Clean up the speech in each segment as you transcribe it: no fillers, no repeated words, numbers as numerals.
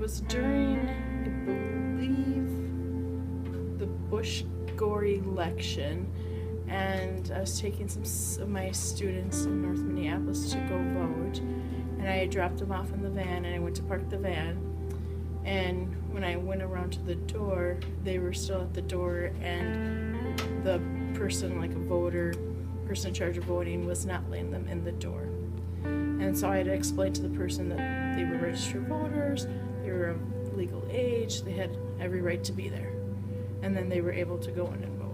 was during, I believe, the Bush-Gore election, and I was taking some of my students in North Minneapolis to go vote, and I had dropped them off in the van, and I went to park the van, and when I went around to the door, they were still at the door, and the person, like a voter, person in charge of voting, was not letting them in the door. And so I had to explain to the person that they were registered voters, they were of legal age, they had every right to be there. And then they were able to go in and vote.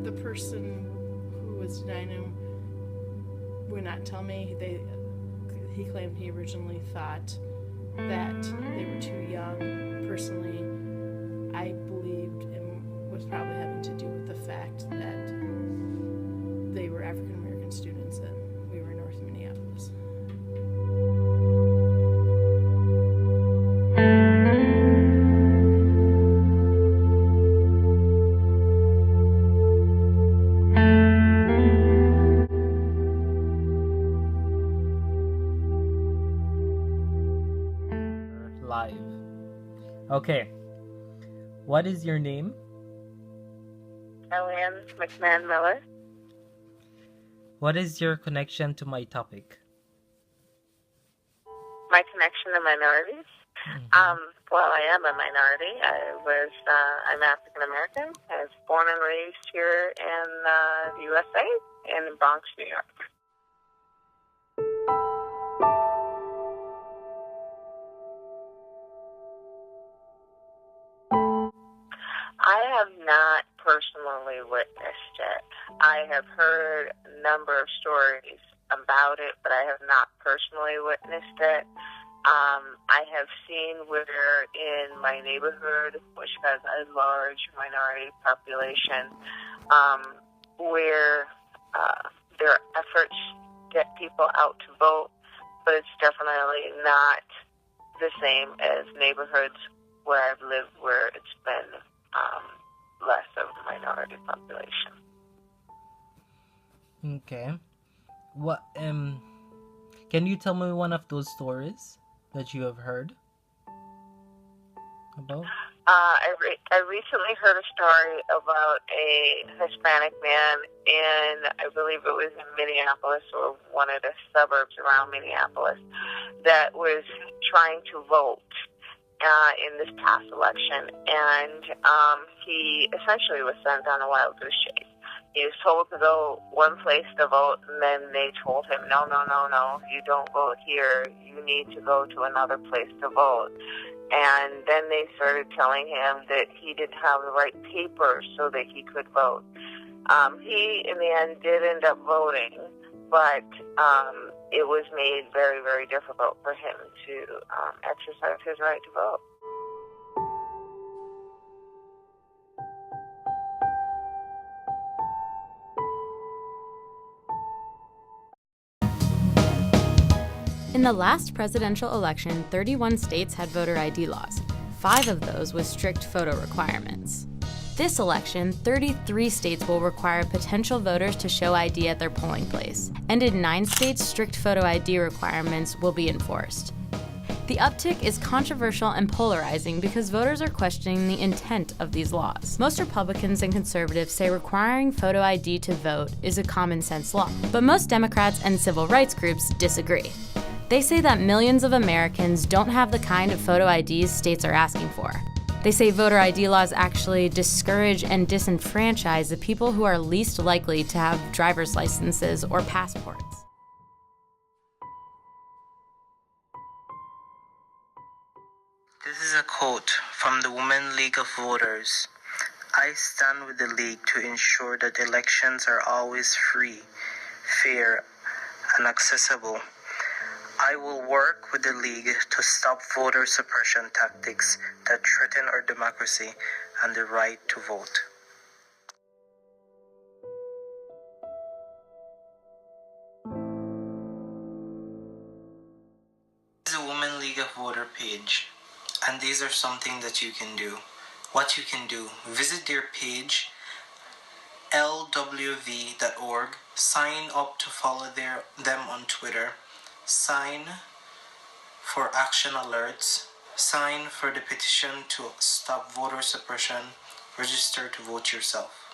The person who was denying him would not tell me. He claimed he originally thought that they were too young. Personally, I believed it was probably having to do with the fact that they were African American students and we were in North Minneapolis. Live. Okay. What is your name? Ellen McMahon Miller. What is your connection to my topic? My connection to minorities? Well, I am a minority. I'm African American. I was born and raised here in the USA, in Bronx, New York. I have not personally witnessed it. I have heard a number of stories about it, but I have not personally witnessed it. I have seen where in my neighborhood, which has a large minority population, where there are efforts to get people out to vote, but it's definitely not the same as neighborhoods where I've lived where it's been less of a minority population. Okay. What can you tell me one of those stories that you have heard about? I recently heard a story about a Hispanic man in, I believe it was in Minneapolis or one of the suburbs around Minneapolis, that was trying to vote in this past election, and he essentially was sent on a wild goose chase. He was told to go one place to vote, and then they told him, no, you don't vote here. You need to go to another place to vote. And then they started telling him that he didn't have the right papers so that he could vote. He, in the end, did end up voting, but it was made very, very difficult for him to exercise his right to vote. In the last presidential election, 31 states had voter ID laws, 5 of those with strict photo requirements. This election, 33 states will require potential voters to show ID at their polling place, and in 9 states, strict photo ID requirements will be enforced. The uptick is controversial and polarizing because voters are questioning the intent of these laws. Most Republicans and conservatives say requiring photo ID to vote is a common sense law, but most Democrats and civil rights groups disagree. They say that millions of Americans don't have the kind of photo IDs states are asking for. They say voter ID laws actually discourage and disenfranchise the people who are least likely to have driver's licenses or passports. This is a quote from the Women League of Voters. I stand with the League to ensure that elections are always free, fair, and accessible. I will work with the League to stop voter suppression tactics that threaten our democracy and the right to vote. This is a Women League of Voter page, and these are something that you can do. What you can do, visit their page lwv.org. Sign up to follow them on Twitter. Sign for action alerts. Sign for the petition to stop voter suppression. Register to vote yourself.